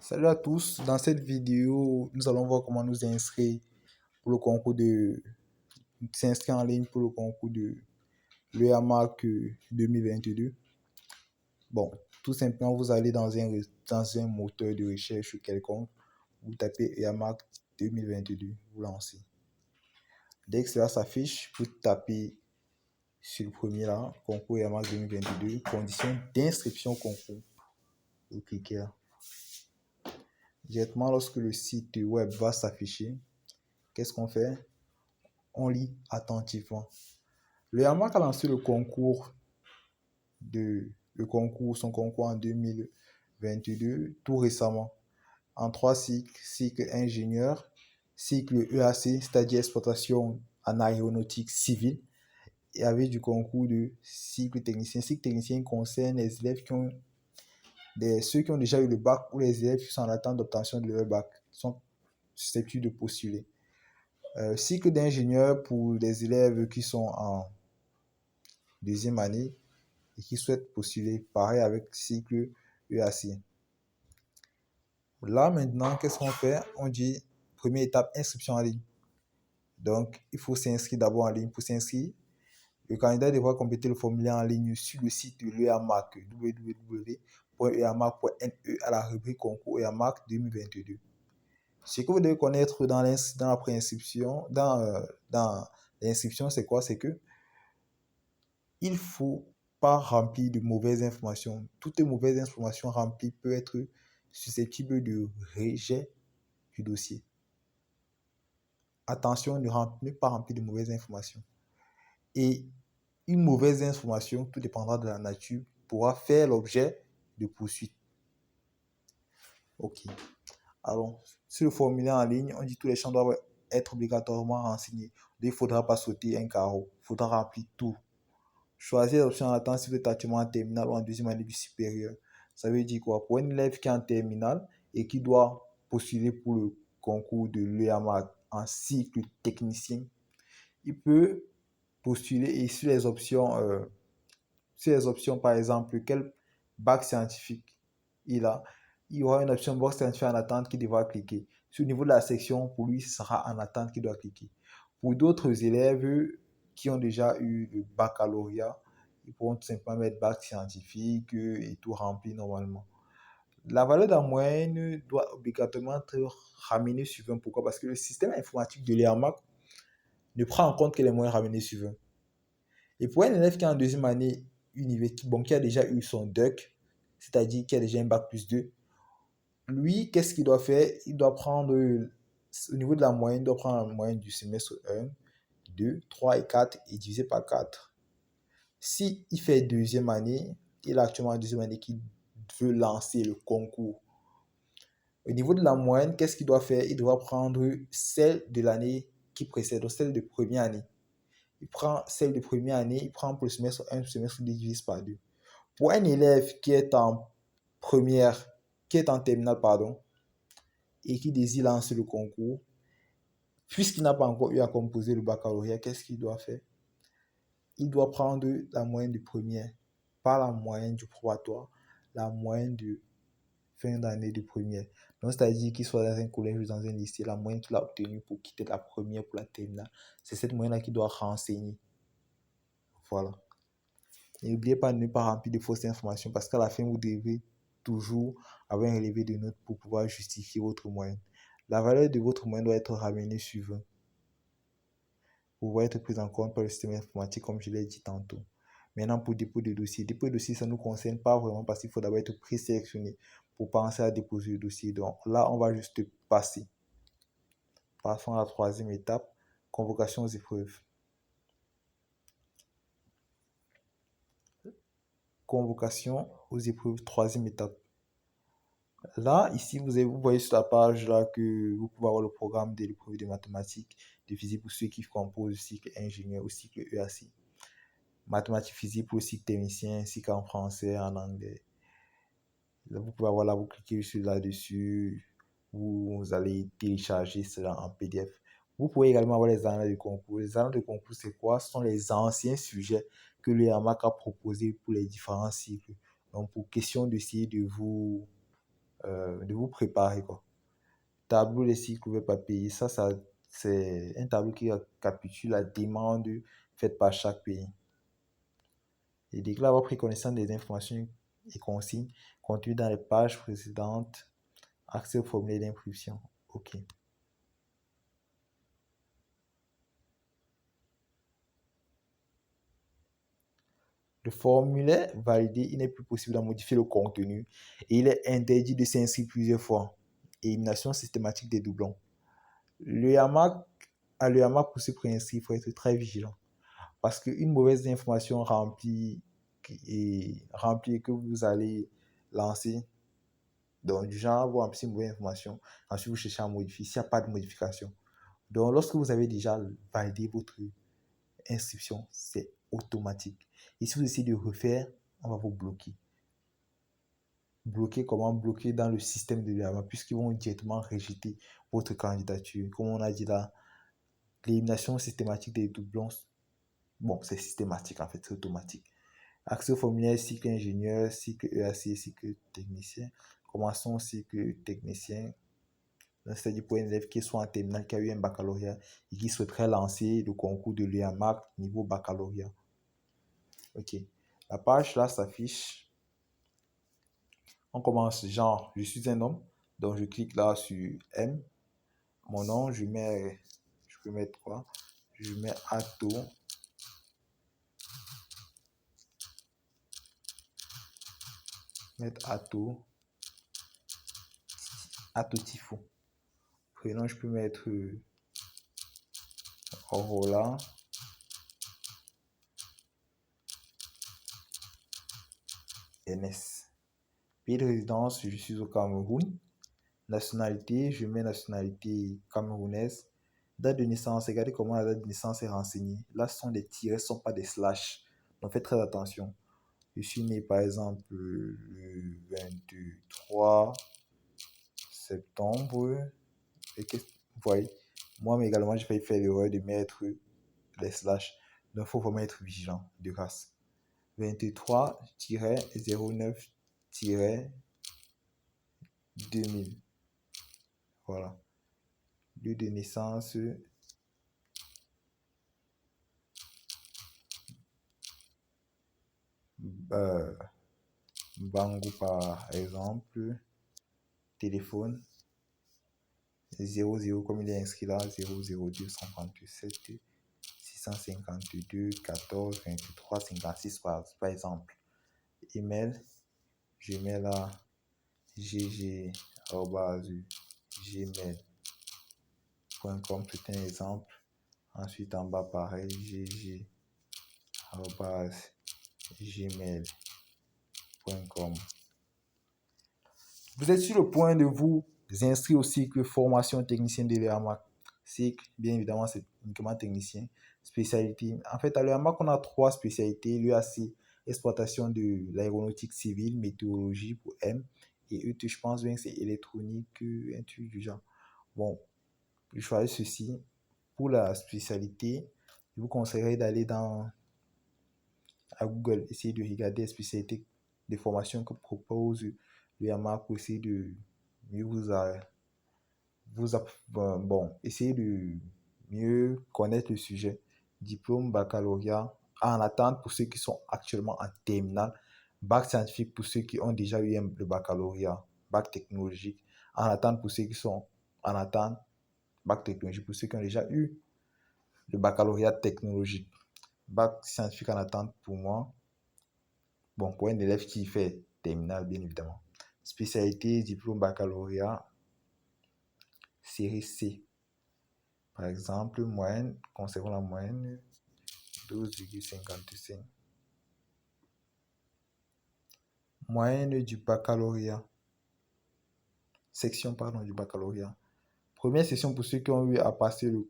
Salut à tous, dans cette vidéo, nous allons voir comment nous inscrire pour le concours de s'inscrire en ligne pour le concours de l'EAMAC 2022. Bon, tout simplement, vous allez dans un moteur de recherche quelconque, vous tapez EAMAC 2022, vous lancez. Dès que cela s'affiche, vous tapez sur le premier là, concours EAMAC 2022, conditions d'inscription au concours. Vous cliquez là. Directement, lorsque le site web va s'afficher, qu'est-ce qu'on fait? On lit attentivement. Le EAMAC a lancé son concours en 2022 tout récemment en 3 cycles: cycle ingénieur, cycle EAC, c'est-à-dire exploitation en aéronautique civile, et avec du concours de cycle technicien. Cycle technicien concerne les élèves ceux qui ont déjà eu le bac ou les élèves qui sont en attente d'obtention de leur bac, sont susceptibles de postuler. Cycle d'ingénieur pour les élèves qui sont en deuxième année et qui souhaitent postuler, pareil avec cycle EAC. Là maintenant, qu'est-ce qu'on fait? On dit première étape, inscription en ligne. Donc il faut s'inscrire d'abord en ligne. Pour s'inscrire, le candidat devra compléter le formulaire en ligne sur le site de l'EAMAC, www.eamac.ne, à la rubrique concours EAMAC 2022. Ce que vous devez connaître dans la préinscription, dans l'inscription, c'est quoi? C'est que il ne faut pas remplir de mauvaises informations. Toutes les mauvaises informations remplies peuvent être susceptibles de rejet du dossier. Attention, ne pas remplir de mauvaises informations. Et une mauvaise information, tout dépendra de la nature, pourra faire l'objet de poursuites. Ok. Alors, sur le formulaire en ligne, on dit que tous les champs doivent être obligatoirement renseignés. Il ne faudra pas sauter un carreau. Il faudra remplir tout. Choisir l'option en attente si vous êtes actuellement en terminale ou en deuxième année du supérieur. Ça veut dire quoi? Pour un élève qui est en terminale et qui doit postuler pour le concours de l'EAMAC en cycle technicien, il peut postuler et sur les options, par exemple, quel bac scientifique il a, il y aura une option bac scientifique en attente qui devra cliquer. Sur le niveau de la section, pour lui, ce sera en attente qu'il doit cliquer. Pour d'autres élèves qui ont déjà eu le baccalauréat, ils pourront tout simplement mettre bac scientifique et tout rempli normalement. La valeur de la moyenne doit obligatoirement être ramenée sur 20. Pourquoi? Parce que le système informatique de l'EAMAC ne prend en compte que les moyennes ramenées sur 20. Et pour un élève qui est en deuxième année universitaire, qui a déjà eu son DEC, c'est-à-dire qui a déjà un bac plus 2, lui, qu'est-ce qu'il doit faire? Il doit prendre, au niveau de la moyenne, il doit prendre la moyenne du semestre 1, 2, 3 et 4 et diviser par 4. Si il fait deuxième année, il est actuellement en deuxième année qu'il veut lancer le concours. Au niveau de la moyenne, qu'est-ce qu'il doit faire? Il doit prendre celle de l'année qui précède, donc celle de première année. Il prend celle de première année, il prend pour le semestre 1, le semestre 2, divise par 2. Pour un élève qui est en terminale, et qui désire lancer le concours, puisqu'il n'a pas encore eu à composer le baccalauréat, qu'est-ce qu'il doit faire? Il doit prendre la moyenne de première, pas la moyenne du probatoire, la moyenne de fin d'année de première. Donc, c'est-à-dire qu'il soit dans un collège ou dans un lycée, la moyenne qu'il a obtenue pour quitter la première pour la terminale, c'est cette moyenne-là qu'il doit renseigner. Voilà. Et n'oubliez pas de ne pas remplir de fausses informations parce qu'à la fin, vous devez toujours avoir un relevé de notes pour pouvoir justifier votre moyenne. La valeur de votre moyenne doit être ramenée sur 20 pour pouvoir être prise en compte par le système informatique, comme je l'ai dit tantôt. Maintenant, pour dépôt de dossier. Dépôt de dossier, ça ne nous concerne pas vraiment parce qu'il faut d'abord être présélectionné pour penser à déposer le dossier. Donc là, on va juste passer. Passons à la troisième étape, convocation aux épreuves. Convocation aux épreuves, troisième étape. Là, ici, vous voyez sur la page là que vous pouvez avoir le programme de l'épreuve de mathématiques, de physique pour ceux qui composent le cycle ingénieur ou cycle EAC. Mathématiques, physique pour le cycle technicien, cycle en français, en anglais. Là, vous pouvez avoir là, vous cliquez sur là-dessus, vous allez télécharger cela en PDF. Vous pouvez également avoir les annales de concours. Les annales de concours, c'est quoi? Ce sont les anciens sujets que l'EAMAC a proposés pour les différents cycles. Donc, pour question d'essayer de vous de vous préparer, quoi. Tableau des cycles ouverts par pays, ça c'est un tableau qui récapitule la demande faite par chaque pays. Et déclare avoir pris connaissance des informations et consignes contenues dans les pages précédentes. Accès au formulaire d'inscription. OK. Le formulaire validé, il n'est plus possible d'en modifier le contenu et il est interdit de s'inscrire plusieurs fois. Élimination systématique des doublons. Le YAMAC pour se préinscrire, il faut être très vigilant. Parce qu'une mauvaise information remplie et que vous allez lancer, donc du genre, vous remplissez une mauvaise information, ensuite vous cherchez à modifier, s'il n'y a pas de modification. Donc lorsque vous avez déjà validé votre inscription, c'est automatique. Et si vous essayez de refaire, on va vous bloquer. Bloquer comment? Bloquer dans le système de l'IAMA, puisqu'ils vont directement rejeter votre candidature. Comme on a dit là, l'élimination systématique des doublons, bon, c'est systématique en fait, c'est automatique. Accès au formulaire cycle ingénieur, cycle EAC, cycle technicien. Commençons cycle technicien. C'est-à-dire pour un élève qui soit en terminale, qui a eu un baccalauréat et qui souhaiterait lancer le concours de l'UAMAC niveau baccalauréat. Ok. La page là s'affiche. On commence genre, je suis un homme. Donc je clique là sur M. Mon nom, je peux mettre quoi? Je mets Ato. Mettre Ato Tifo. Prénom, je peux mettre Orola. NS. Pays de résidence, je suis au Cameroun. Nationalité, je mets nationalité camerounaise. Date de naissance, regardez comment la date de naissance est renseignée. Là, ce sont des tirets, ce ne sont pas des slash. Donc faites très attention. Je suis né par exemple le 23 septembre. Et vous voyez, moi également, j'ai failli faire l'erreur de mettre les slash. Donc il faut vraiment être vigilant de grâce. 23-09-2000. Voilà. Lieu de naissance. Bango par exemple. Téléphone. 00 comme il est inscrit là. 002 137 652 14 23 56 par exemple. Email. Je mets là gg@gmail.com, c'est un exemple. Ensuite en bas pareil, gg@gmail.com. Vous êtes sur le point de vous inscrire au cycle formation technicienne de l'EAMAC. Cycle, bien évidemment, c'est uniquement technicien. Spécialité. En fait, à l'EAMAC, on a 3 spécialités. L'UAC, exploitation de l'aéronautique civile, météorologie pour M. Et ET, je pense bien que c'est électronique, un truc du genre. Bon, je choisis ceci. Pour la spécialité, je vous conseillerais d'aller à Google, essayer de regarder les spécialités de formation que propose l'UAMAC pour essayer de mieux essayer de mieux connaître le sujet. Diplôme, baccalauréat, en attente pour ceux qui sont actuellement en terminale. Bac scientifique pour ceux qui ont déjà eu le baccalauréat. Bac technologique, en attente pour ceux qui sont en attente. Bac technologique pour ceux qui ont déjà eu le baccalauréat technologique. Bac scientifique en attente pour moi. Bon, pour un élève qui fait terminale, bien évidemment. Spécialité, diplôme, baccalauréat, série C. Par exemple, moyenne, conservons la moyenne, 12,55. Moyenne du baccalauréat. Section, pardon, du baccalauréat. Première section pour ceux qui ont eu à passer le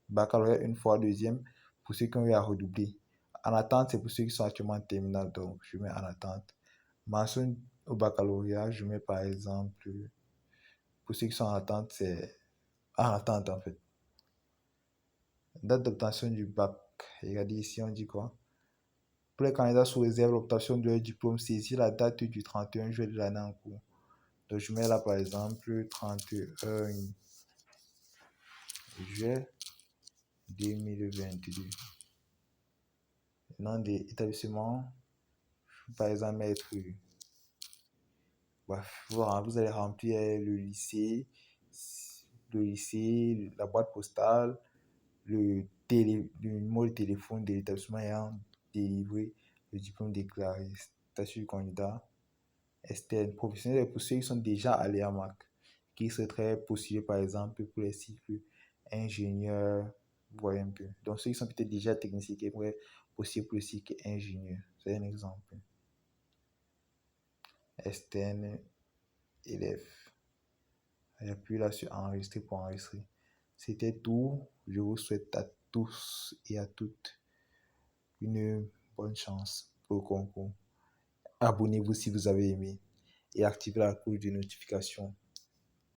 baccalauréat une fois, deuxième pour ceux qui ont eu à redoubler. En attente, c'est pour ceux qui sont actuellement en terminale, donc je mets en attente. Mention au baccalauréat, je mets par exemple, pour ceux qui sont en attente, c'est en attente en fait. Date d'obtention du bac. Regardez ici, on dit quoi? Pour les candidats sous réserve l'obtention de leur diplôme, saisir la date du 31 juillet de l'année en cours. Donc, je mets là, par exemple, 31 juillet 2022. Nom des établissements, par exemple, mettre, bref, voilà, vous allez remplir le lycée, la boîte postale, le numéro de téléphone de l'établissement ayant délivré le diplôme déclaré, statut du candidat externe, professionnel pour ceux qui sont déjà à l'EAMAC, qui souhaiteraient postuler par exemple pour les cycles ingénieur, vous voyez un peu. Donc ceux qui sont peut-être déjà techniciens qui pourraient postuler pour le cycle ingénieur, c'est un exemple. Externe, élève. J'appuie là sur enregistrer pour enregistrer. C'était tout. Je vous souhaite à tous et à toutes une bonne chance pour le concours. Abonnez-vous si vous avez aimé et activez la cloche de notification